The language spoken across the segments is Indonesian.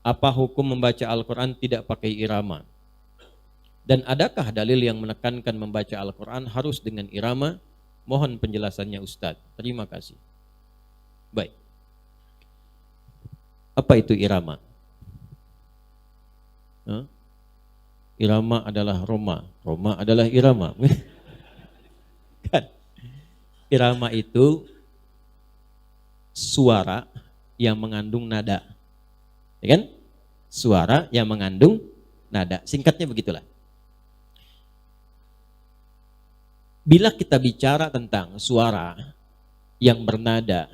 Apa hukum membaca Al-Quran tidak pakai irama? Dan adakah dalil yang menekankan membaca Al-Quran harus dengan irama? Mohon penjelasannya Ustadz. Terima kasih. Baik. Apa itu irama? Hah? Irama adalah Roma. Roma adalah irama. Kan? Irama itu suara yang mengandung nada. Ya kan? Suara yang mengandung nada. Singkatnya begitulah. Bila kita bicara tentang suara yang bernada,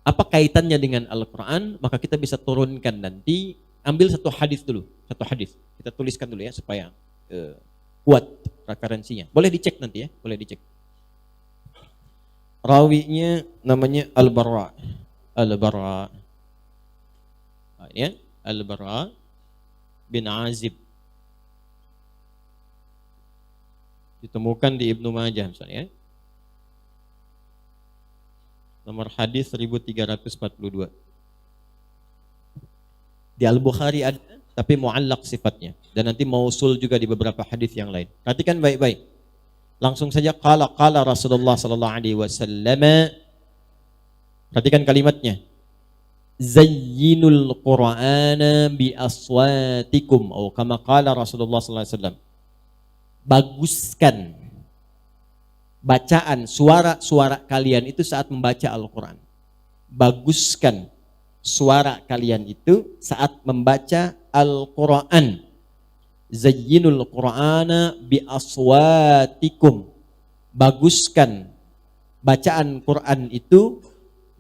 apa kaitannya dengan Al-Quran? Maka kita bisa turunkan nanti, ambil satu hadis dulu. Satu hadis. Kita tuliskan dulu ya supaya kuat referensinya. Boleh dicek nanti ya, boleh dicek. Rawinya namanya Al-Bara. Al-Bara. Ya, Al-Bara bin Azib. Ditemukan di Ibnu Majah misalnya. Nomor hadis 1342. Di Al-Bukhari ada, tapi mu'allaq sifatnya. Dan nanti mausul juga di beberapa hadis yang lain. Perhatikan baik-baik. Langsung saja qala Rasulullah sallallahu alaihi wasallam. Perhatikan kalimatnya. Zayyinul Qur'ana bi aswatikum atau kama qala Rasulullah sallallahu alaihi wasallam. Baguskan bacaan suara-suara kalian itu saat membaca Al-Quran. Baguskan suara kalian itu saat membaca Al-Quran. Zayyinul Qur'ana bi aswatikum. Baguskan bacaan Quran itu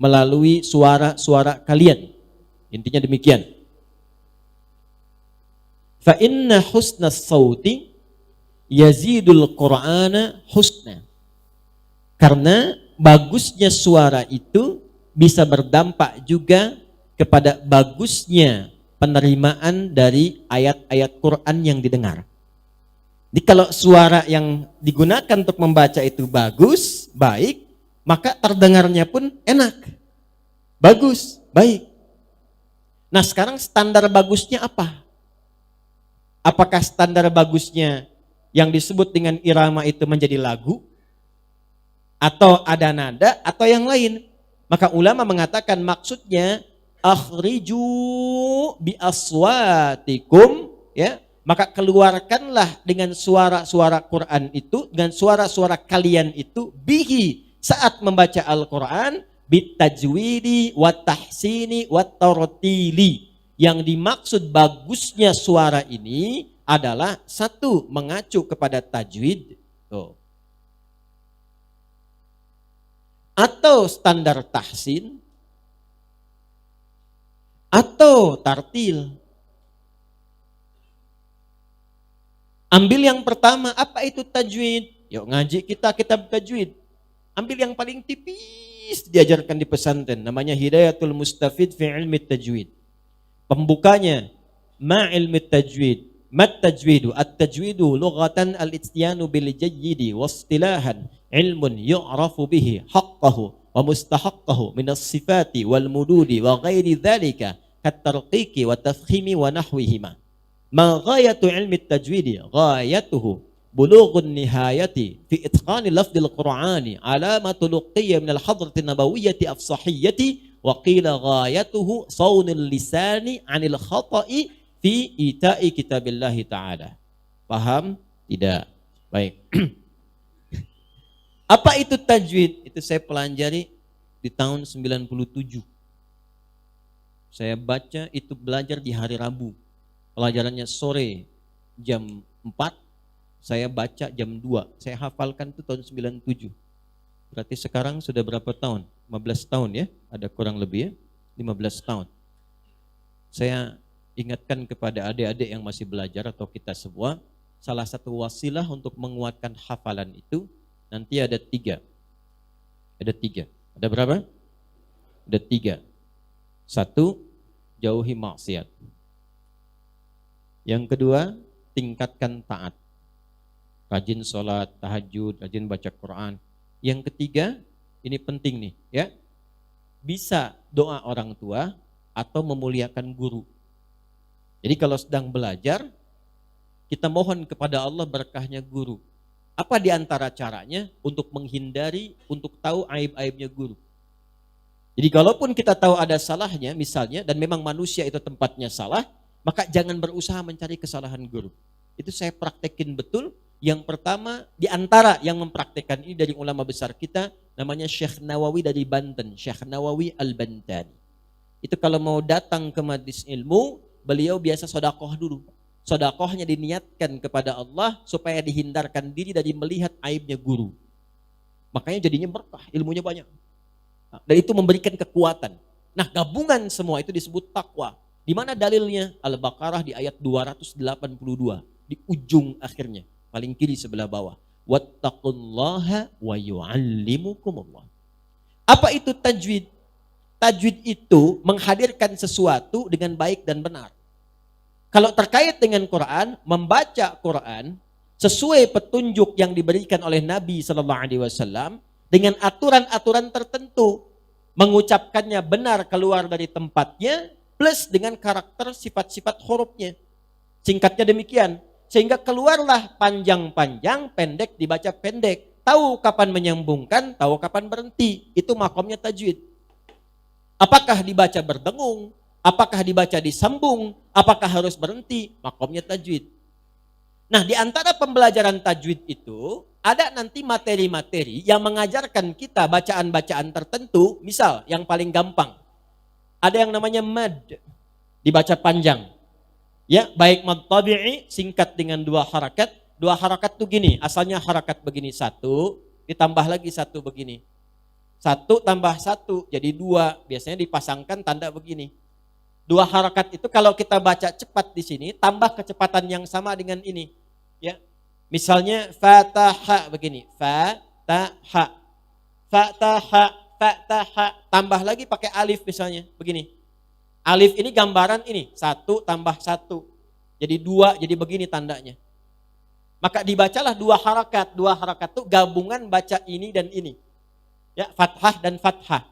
melalui suara-suara kalian. Intinya demikian. Fa inna husnas sauti yazidul Qur'ana husna. Karena bagusnya suara itu bisa berdampak juga kepada bagusnya penerimaan dari ayat-ayat Quran yang didengar. Jadi kalau suara yang digunakan untuk membaca itu bagus, baik, maka terdengarnya pun enak. Bagus, baik. Nah sekarang standar bagusnya apa? Apakah standar bagusnya yang disebut dengan irama itu menjadi lagu, atau ada nada, atau yang lain? Maka ulama mengatakan maksudnya akhriju bi aswatikum, ya, maka keluarkanlah dengan suara-suara Quran itu, dengan suara-suara kalian itu, bihi, saat membaca Al-Quran, bitajwidi wa tahsini wa tartili. Yang dimaksud bagusnya suara ini adalah satu, mengacu kepada tajwid, atau standar tahsin, atau tartil. Ambil yang pertama, apa itu tajwid? Yuk ngaji kita kitab tajwid. Ambil yang paling tipis diajarkan di pesantren, namanya Hidayatul Mustafid fi ilmi tajwid. Pembukanya, ma ilmi tajwid. Mat tajwidu, at-tajwidu lughatan al-ityanu bil jayyidi wastilahan ilmun yu'rafu bihi haqqahu wa mustahaqqahu min as-sifati wal mududi wa ghairi dhalika kat-tarqiqi wa tafkhimi wa nahwihima. Ma ghayatu ilmi at-tajwidi ghayatuhu bulughun nihayati fi itqani lafdil qur'ani ala ma tuluqiyya min al-hadrati nabawiyyati afsahiyyati wa qila ghayatuhu sawnil lisani 'anil khata'i fi ita'i kitabillahi ta'ala. Paham? Tidak. Baik. Apa itu tajwid? Itu saya pelajari di tahun 97. Saya baca itu, belajar di hari Rabu. Pelajarannya sore jam 4, saya baca jam 2. Saya hafalkan itu tahun 97. Berarti sekarang sudah berapa tahun? 15 tahun ya? Ada kurang lebih ya? 15 tahun. Saya ingatkan kepada adik-adik yang masih belajar atau kita semua, salah satu wasilah untuk menguatkan hafalan itu nanti ada 3. Ada 3. Ada berapa? Ada 3. 1, jauhi maksiat. Yang kedua, tingkatkan taat. Rajin sholat, tahajud, rajin baca Quran. Yang ketiga, ini penting nih ya, bisa doa orang tua atau memuliakan guru. Jadi kalau sedang belajar, kita mohon kepada Allah berkahnya guru. Apa di antara caranya untuk menghindari, untuk tahu aib-aibnya guru? Jadi kalaupun kita tahu ada salahnya misalnya, dan memang manusia itu tempatnya salah, maka jangan berusaha mencari kesalahan guru. Itu saya praktekin betul. Yang pertama di antara yang mempraktekkan ini dari ulama besar kita, namanya Syekh Nawawi dari Banten, Syekh Nawawi Al-Bantani. Itu kalau mau datang ke majlis ilmu, beliau biasa sedekah dulu. Sedekahnya diniatkan kepada Allah supaya dihindarkan diri dari melihat aibnya guru. Makanya jadinya berkah, ilmunya banyak. Dan itu memberikan kekuatan. Nah, gabungan semua itu disebut takwa. Di mana dalilnya? Al-Baqarah di ayat 282 di ujung akhirnya, paling kiri sebelah bawah. Wattaqullaha wa yu'allimukumullah. Apa itu tajwid? Tajwid itu menghadirkan sesuatu dengan baik dan benar. Kalau terkait dengan Quran, membaca Quran sesuai petunjuk yang diberikan oleh Nabi sallallahu alaihi wasallam dengan aturan-aturan tertentu, mengucapkannya benar keluar dari tempatnya, plus dengan karakter sifat-sifat hurufnya. Singkatnya demikian, sehingga keluarlah panjang-panjang, pendek dibaca pendek. Tahu kapan menyambungkan, tahu kapan berhenti. Itu makomnya tajwid. Apakah dibaca berdengung? Apakah dibaca disambung? Apakah harus berhenti? Makomnya tajwid. Nah, di antara pembelajaran tajwid itu, ada nanti materi-materi yang mengajarkan kita bacaan-bacaan tertentu. Misal, yang paling gampang. Ada yang namanya mad, dibaca panjang. Ya, baik mad tabi'i, singkat dengan 2 harakat. 2 harakat itu gini, asalnya harakat begini 1, ditambah lagi 1 begini. 1 tambah 1 jadi 2, biasanya dipasangkan tanda begini. 2 harakat itu kalau kita baca cepat di sini, tambah kecepatan yang sama dengan ini. Ya, misalnya fataha begini, fataha, fataha, fataha, tambah lagi pakai alif misalnya, begini. Alif ini gambaran ini, 1 tambah 1, jadi 2, jadi begini tandanya. Maka dibacalah 2 harakat, 2 harakat itu gabungan baca ini dan ini. Ya, fathah dan fathah.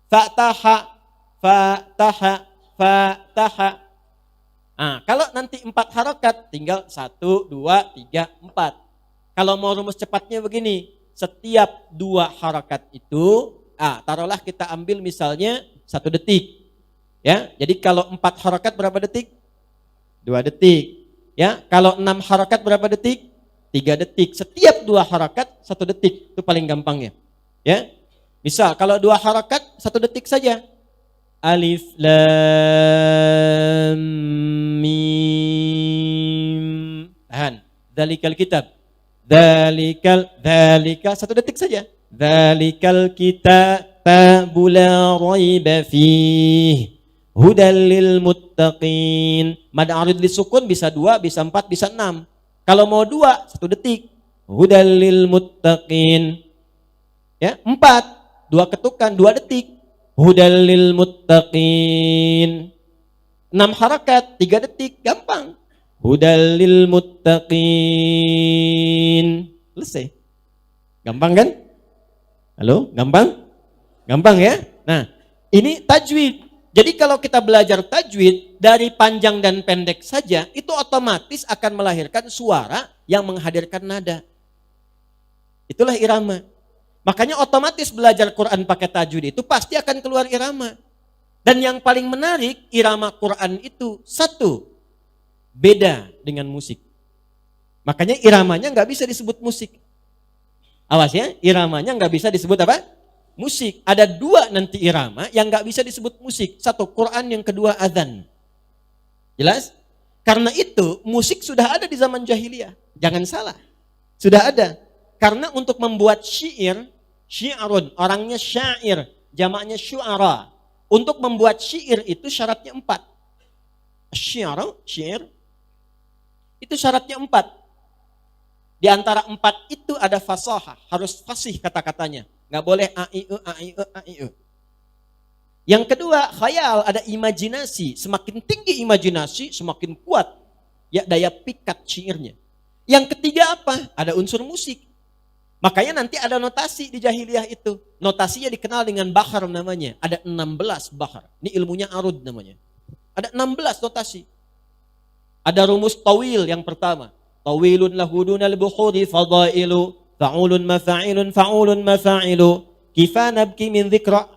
Fataha, fataha, fataha. Nah, kalau nanti 4 harakat, tinggal 1, 2, 3, 4. Kalau mau rumus cepatnya begini, setiap 2 harakat itu, taruhlah kita ambil misalnya 1 detik. Ya, jadi kalau 4 harakat berapa detik? 2 detik. Ya, kalau 6 harakat berapa detik? 3 detik. Setiap 2 harakat 1 detik, itu paling gampangnya. Ya, misal kalau 2 harakat 1 detik saja. Alif lam mim. Tahan. Dzalikal kitab. Dzalika 1 detik saja. Dzalikal kitabu la raiba fihi hudal lil muttaqin. Mad arid lisukun bisa 2, bisa 4, bisa 6. Kalau mau 2 1 detik. Hudal lil muttaqin. Ya, 4, 2 ketukan 2 detik. Hudal lil muttaqin. 6 harakat 3 detik, gampang. Hudal lil muttaqin. Selesai. Gampang kan? Halo, gampang? Gampang ya? Nah, ini tajwid. Jadi kalau kita belajar tajwid dari panjang dan pendek saja, itu otomatis akan melahirkan suara yang menghadirkan nada. Itulah irama. Makanya otomatis belajar Quran pakai tajwid itu pasti akan keluar irama. Dan yang paling menarik, irama Quran itu 1, beda dengan musik. Makanya iramanya nggak bisa disebut musik. Awas ya, iramanya nggak bisa disebut apa? Musik. Ada 2 nanti irama yang nggak bisa disebut musik. 1 Quran, yang kedua adzan. Jelas? Karena itu musik sudah ada di zaman jahiliyah. Jangan salah. Sudah ada. Karena untuk membuat syi'run, orangnya syair, jamaknya syu'ara. Untuk membuat syair itu syaratnya 4. Syair, itu syaratnya 4. Di antara 4 itu ada fasahah, harus fasih kata-katanya. Nggak boleh a-i-e. Yang kedua, khayal, ada imajinasi. Semakin tinggi imajinasi, semakin kuat ya daya pikat syairnya. Yang ketiga apa? Ada unsur musik. Makanya nanti ada notasi di jahiliyah itu. Notasinya dikenal dengan bahar namanya. Ada 16 bahar. Ini ilmunya arud namanya. Ada 16 notasi. Ada rumus tawil yang pertama. Tawilun lahudunal bukhuri fadailu. Fa'ulun mafa'ilun fa'ulun mafa'ilu. Kifa nabki min dhikra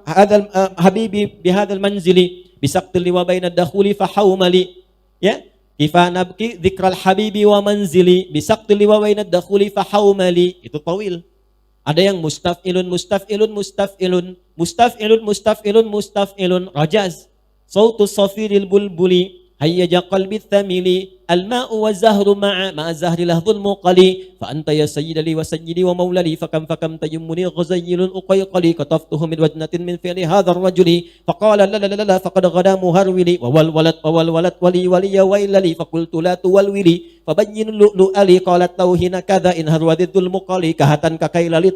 hadal habibi bihadal manzili. Bisaqtil wa bainad dakhuli fahawmali. Ya. Kifa nabki dzikral habibi wa manzili bisaqtil wa bainad dakhuli fahawmali. Itu tawil. Ada yang mustaf'ilun mustaf'ilun mustaf'ilun mustaf'ilun mustaf'ilun mustaf'ilun rajaz. Sautus safiril bulbuli hayyaja qalbi thamili al-ma'u wa zahru ma'a zahri lahdhul muqali fa anta ya sayyidali wa sayyidi wa maulali fakam tayammuni ghazayyilun uqayqali kataftuhu min wajnatin min fi'li hadzal rajuli faqala la la la la faqad ghada muharwili wa wal walad wali wali ya wailali faqultu la tuwalwili fabayyin lu'ali qalat tauhina kadha in harwadidul muqali kahatan kakailali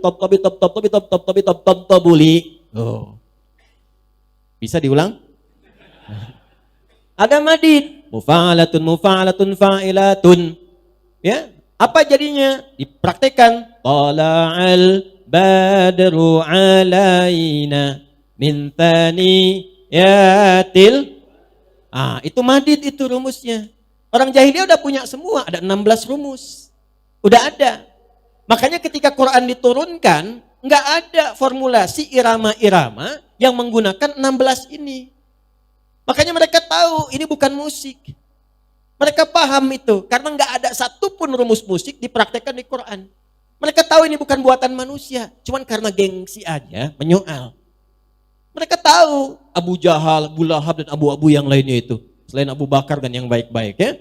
tabuli. Oh. Bisa diulang? Ada madid, mufa'alatun fa'ilatun. Ya, apa jadinya? Dipraktekkan. Tala'al badru alaina min thaniyatil. Itu madid, itu rumusnya. Orang jahiliyah udah punya semua, ada 16 rumus. Udah ada. Makanya ketika Quran diturunkan, nggak ada formulasi irama-irama yang menggunakan 16 ini. Makanya mereka tahu ini bukan musik. Mereka paham itu. Karena nggak ada satupun rumus musik dipraktekkan di Quran. Mereka tahu ini bukan buatan manusia. Cuman karena gengsi aja menyoal. Mereka tahu Abu Jahal, Abu Lahab dan Abu yang lainnya itu. Selain Abu Bakar dan yang baik-baik ya.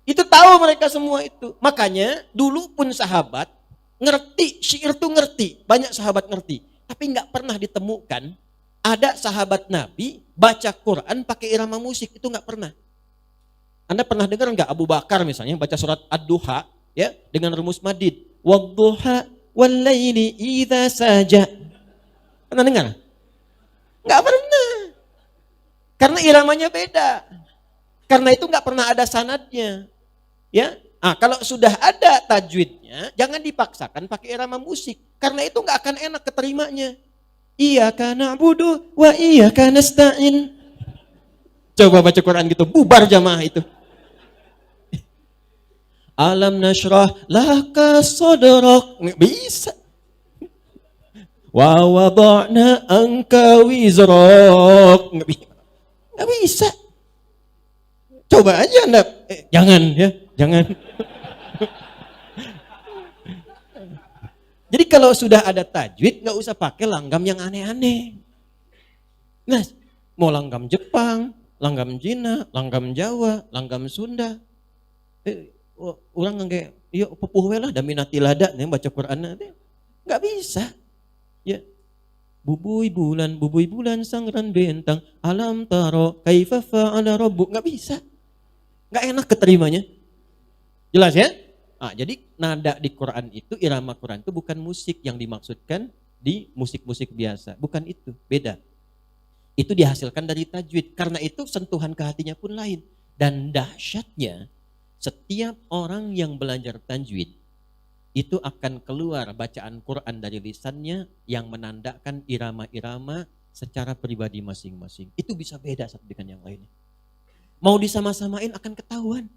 Itu tahu mereka semua itu. Makanya dulu pun sahabat ngerti, syair itu ngerti. Banyak sahabat ngerti. Tapi nggak pernah ditemukan ada sahabat Nabi baca Quran pakai irama musik, itu nggak pernah. Anda pernah dengar nggak Abu Bakar misalnya baca surat Ad-Duha ya dengan rumus madid, wadduha wallaili idza saja. Pernah dengar? Nggak pernah. Karena iramanya beda. Karena itu nggak pernah ada sanadnya. Ya, kalau sudah ada tajwidnya, jangan dipaksakan pakai irama musik. Karena itu nggak akan enak keterimanya. Iyyaka na'budu wa iyyaka nasta'in. Coba baca Quran gitu, bubar jamaah itu. Alam nashrah laka sadrak. Nggak bisa. Wa wada'na anka wizrak. Nggak bisa. Coba aja Anda. Jangan ya, jangan. Jadi kalau sudah ada tajwid, nggak usah pakai langgam yang aneh-aneh. Nah, mau langgam Jepang, langgam Cina, langgam Jawa, langgam Sunda. Orang kayak, yuk pupuh lah, daminati lada, nih baca Quran. Nggak bisa. Ya, bubui bulan, sangran bentang, alam taro, kaifa fa'ala rabbuk. Nggak bisa. Nggak enak keterimanya. Jelas ya? Jadi nada di Quran itu, irama Quran itu bukan musik yang dimaksudkan di musik-musik biasa. Bukan itu, beda. Itu dihasilkan dari tajwid. Karena itu sentuhan ke hatinya pun lain. Dan dahsyatnya, setiap orang yang belajar tajwid, itu akan keluar bacaan Quran dari lisannya yang menandakan irama-irama secara pribadi masing-masing. Itu bisa beda satu dengan yang lainnya. Mau disama-samain akan ketahuan.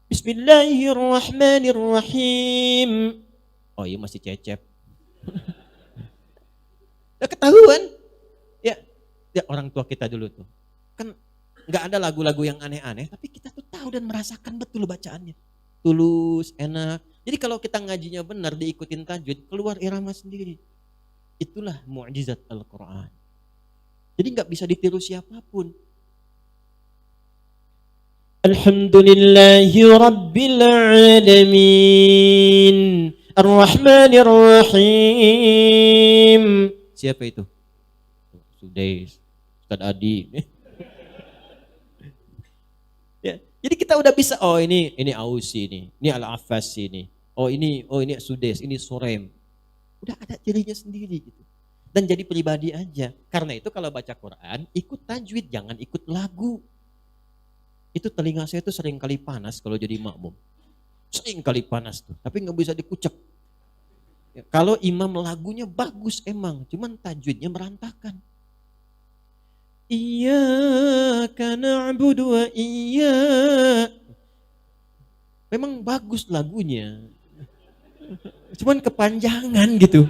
Bismillahirrahmanirrahim. Oh iya masih cecep. Udah ketahuan. Ya orang tua kita dulu tuh. Kan gak ada lagu-lagu yang aneh-aneh. Tapi kita tuh tahu dan merasakan betul bacaannya. Tulus, enak. Jadi kalau kita ngajinya benar, diikutin tajwid, keluar irama sendiri. Itulah mukjizat Al-Quran. Jadi gak bisa ditiru siapapun. Alhamdulillahi Rabbil Alamin Ar-Rahmanir Rahim. Siapa itu? Sudais, Ustaz Adi. Ya, jadi kita udah bisa, oh ini Ausi ini Al-Affas ini. Oh ini Sudais, ini Surem. Udah ada cirinya sendiri gitu. Dan jadi pribadi aja. Karena itu kalau baca Quran, ikut tajwid, jangan ikut lagu. Itu telinga saya tuh sering kali panas kalau jadi makmum. Sering kali panas tuh, tapi nggak bisa dikucek. Ya, kalau imam lagunya bagus emang, cuman tajwidnya merantakan. Iyyaka na'budu wa memang bagus lagunya. Cuman kepanjangan gitu.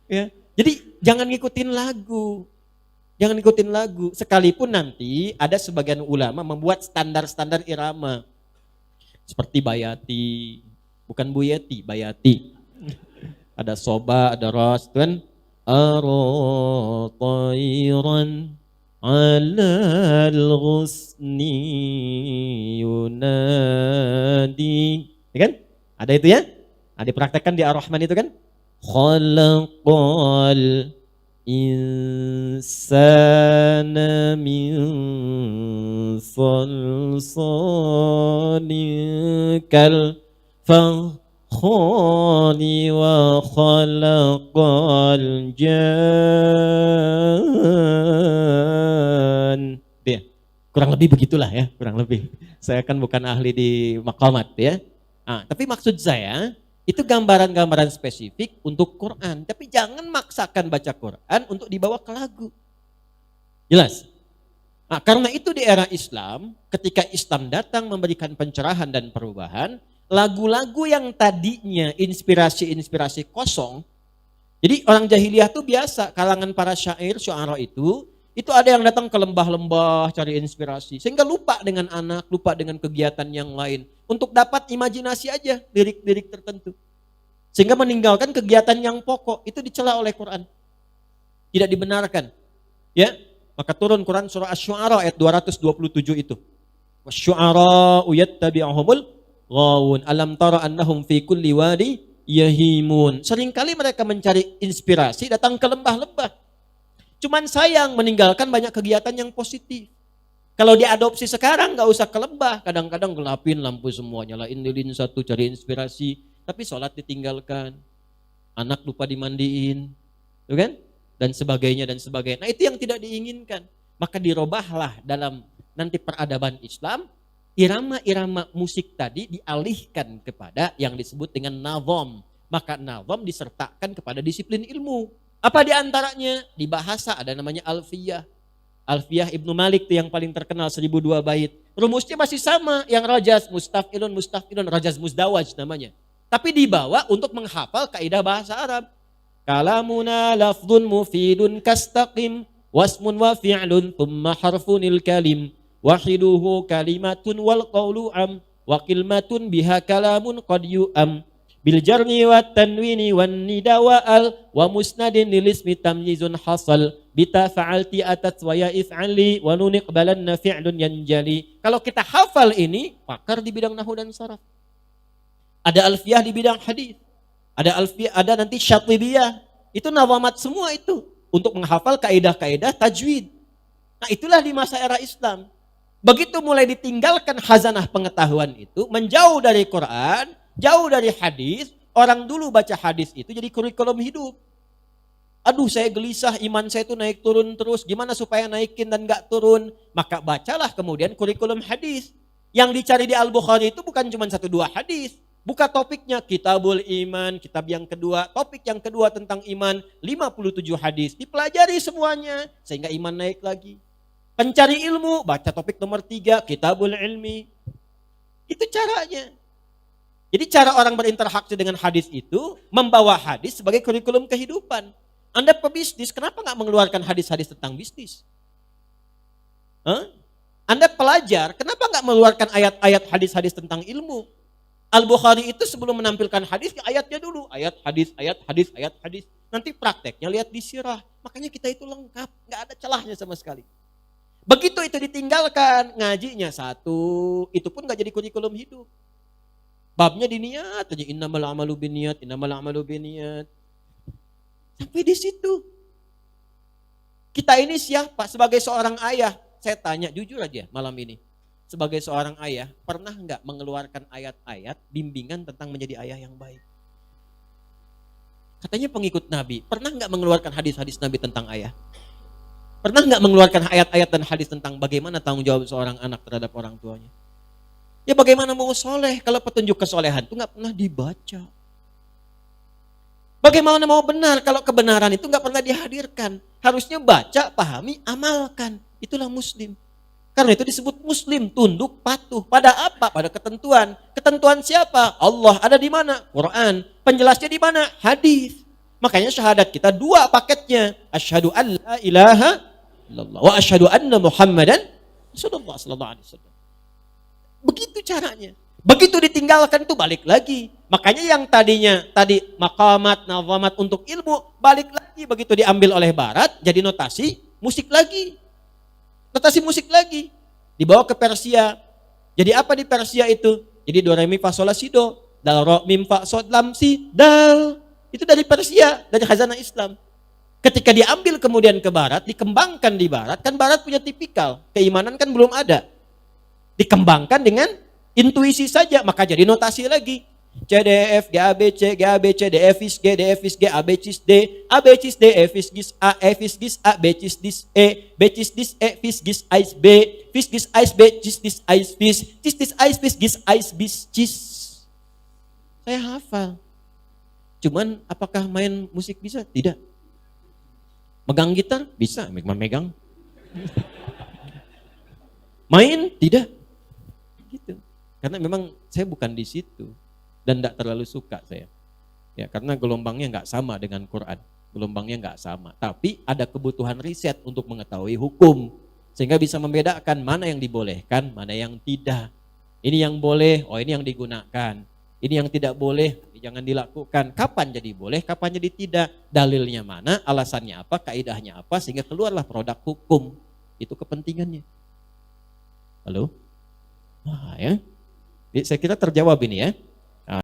Ya. Jadi jangan ngikutin lagu. Jangan ngikutin lagu. Sekalipun nanti ada sebagian ulama membuat standar-standar irama. Seperti Bayati. Bukan Buyeti, Bayati. Ada soba, ada ros, kan? Ara tayran alal ghusni yunadi. Ya kan? Ada itu ya? Nah, dipraktekkan di Ar-Rahman itu kan? Khalaqal insana min salsalin kal fakhari wa khalaqal jan. Dia, kurang lebih begitulah ya, kurang lebih. Saya kan bukan ahli di maqamat ya. Nah, tapi maksud saya itu gambaran-gambaran spesifik untuk Quran. Tapi jangan maksakan baca Quran untuk dibawa ke lagu. Jelas? Nah, karena itu di era Islam, ketika Islam datang memberikan pencerahan dan perubahan, lagu-lagu yang tadinya inspirasi-inspirasi kosong, jadi orang jahiliyah tuh biasa, kalangan para syair, syu'ara itu ada yang datang ke lembah-lembah cari inspirasi. Sehingga lupa dengan anak, lupa dengan kegiatan yang lain. Untuk dapat imajinasi aja lirik-lirik tertentu. Sehingga meninggalkan kegiatan yang pokok. Itu dicela oleh Quran. Tidak dibenarkan. Ya, maka turun Quran surah Asy-Syu'ara ayat 227 itu. Wasyu'ara'u yattabi'uhumul ghawun. Alam tara annahum fi kulli wadi yahimun. Seringkali mereka mencari inspirasi datang ke lembah-lembah. Cuman sayang meninggalkan banyak kegiatan yang positif. Kalau diadopsi sekarang nggak usah ke lembah, kadang-kadang gelapin lampu semua, nyalain lilin satu cari inspirasi, tapi sholat ditinggalkan, anak lupa dimandiin, tuh kan? Dan sebagainya dan sebagainya. Nah itu yang tidak diinginkan. Maka dirobahlah dalam nanti peradaban Islam, irama-irama musik tadi dialihkan kepada yang disebut dengan nazam. Maka nazam disertakan kepada disiplin ilmu. Apa diantaranya? Di bahasa ada namanya alfiyah. Alfiyah Ibnu Malik itu yang paling terkenal 1002 bait. Rumusnya masih sama, yang rajaz, mustafilun, rajaz muzdawaj namanya. Tapi dibawa untuk menghafal kaidah bahasa Arab. Kalamuna lafdun mufidun kastaqim, wasmun wa fi'lun thumma harfunil kalim, wahiduhu kalimatun wal qawlu am, wa kilmatun biha kalamun qad yu'am. Bil jarni wa tanwini wan nida wa al wa musnadin lil ismi tamyizun hasal bita fa'alti atat wa ya if'ali wa nun iqbalanna fi'lun yanjali. Kalau kita hafal ini, pakar di bidang nahwu dan saraf. Ada alfiyah di bidang hadis. Ada alfiyah, ada nanti syatibiyah. Itu nawamat semua itu untuk menghafal kaidah-kaidah tajwid. Nah, itulah di masa era Islam. Begitu mulai ditinggalkan khazanah pengetahuan itu, menjauh dari Quran, jauh dari hadis, orang dulu baca hadis itu jadi kurikulum hidup. Aduh saya gelisah, iman saya itu naik turun terus, gimana supaya naikin dan gak turun? Maka bacalah kemudian kurikulum hadis. Yang dicari di Al-Bukhari itu bukan cuma 1-2 hadis. Buka topiknya, Kitabul Iman, kitab yang kedua, topik yang kedua tentang iman, 57 hadis. Dipelajari semuanya, sehingga iman naik lagi. Pencari ilmu, baca topik nomor 3, Kitabul Ilmi. Itu caranya. Jadi cara orang berinteraksi dengan hadis itu membawa hadis sebagai kurikulum kehidupan. Anda pebisnis, kenapa nggak mengeluarkan hadis-hadis tentang bisnis? Anda pelajar, kenapa nggak mengeluarkan ayat-ayat hadis-hadis tentang ilmu? Al-Bukhari itu sebelum menampilkan hadis, ayatnya dulu. Ayat hadis, ayat hadis, ayat hadis. Nanti prakteknya lihat di sirah. Makanya kita itu lengkap, nggak ada celahnya sama sekali. Begitu itu ditinggalkan, ngajinya satu, itu pun nggak jadi kurikulum hidup. Babnya diniat aja, innamal amalu binniyat, innamal amalu binniyat. Sampai di situ. Kita ini siapa? Sebagai seorang ayah, saya tanya jujur aja malam ini. Sebagai seorang ayah, pernah enggak mengeluarkan ayat-ayat bimbingan tentang menjadi ayah yang baik? Katanya pengikut Nabi, pernah enggak mengeluarkan hadis-hadis Nabi tentang ayah? Pernah enggak mengeluarkan ayat-ayat dan hadis tentang bagaimana tanggung jawab seorang anak terhadap orang tuanya? Ya bagaimana mau soleh kalau petunjuk kesolehan itu nggak pernah dibaca? Bagaimana mau benar kalau kebenaran itu nggak pernah dihadirkan? Harusnya baca, pahami, amalkan. Itulah muslim. Karena itu disebut muslim, tunduk, patuh. Pada apa? Pada ketentuan. Ketentuan siapa? Allah. Ada di mana? Quran. Penjelasnya di mana? Hadis. Makanya syahadat kita dua paketnya. Asyhadu an la ilaha illallah wa asyhadu anna Muhammadan sallallahu alaihi wasallam. Begitu caranya. Begitu ditinggalkan itu balik lagi. Makanya yang tadi maqamat, nazamat untuk ilmu, balik lagi begitu diambil oleh barat, jadi notasi musik lagi. Notasi musik lagi. Dibawa ke Persia. Jadi apa di Persia itu? Jadi do re mi fa sol la si do, dal ro mim fa sol lam si dal. Itu dari Persia, dari khazanah Islam. Ketika diambil kemudian ke barat, dikembangkan di barat, kan barat punya tipikal, keimanan kan belum ada. Dikembangkan dengan intuisi saja, maka jadi notasi lagi. C, D, F, G, A, B, C, G, A, B, C, D, F, G, D, F, G, A, B, C, D, A, B, C, D, F, G, A, F, G, A, B, C, D, E, B, C, D, E, F, G, I, B, F, G, I, B, C, D, I, B, C, D, I, B, G, I, B, C. Saya hafal. Cuman apakah main musik bisa? Tidak. Megang gitar? Bisa, megang. Main? Tidak. Gitu. Karena memang saya bukan di situ dan tidak terlalu suka saya. Ya, karena gelombangnya nggak sama dengan Quran. Gelombangnya nggak sama. Tapi ada kebutuhan riset untuk mengetahui hukum. Sehingga bisa membedakan mana yang dibolehkan, mana yang tidak. Ini yang boleh, oh ini yang digunakan. Ini yang tidak boleh, jangan dilakukan. Kapan jadi boleh, kapan jadi tidak. Dalilnya mana, alasannya apa, kaidahnya apa, sehingga keluarlah produk hukum. Itu kepentingannya. Halo? Nah ya, saya kira terjawab ini ya.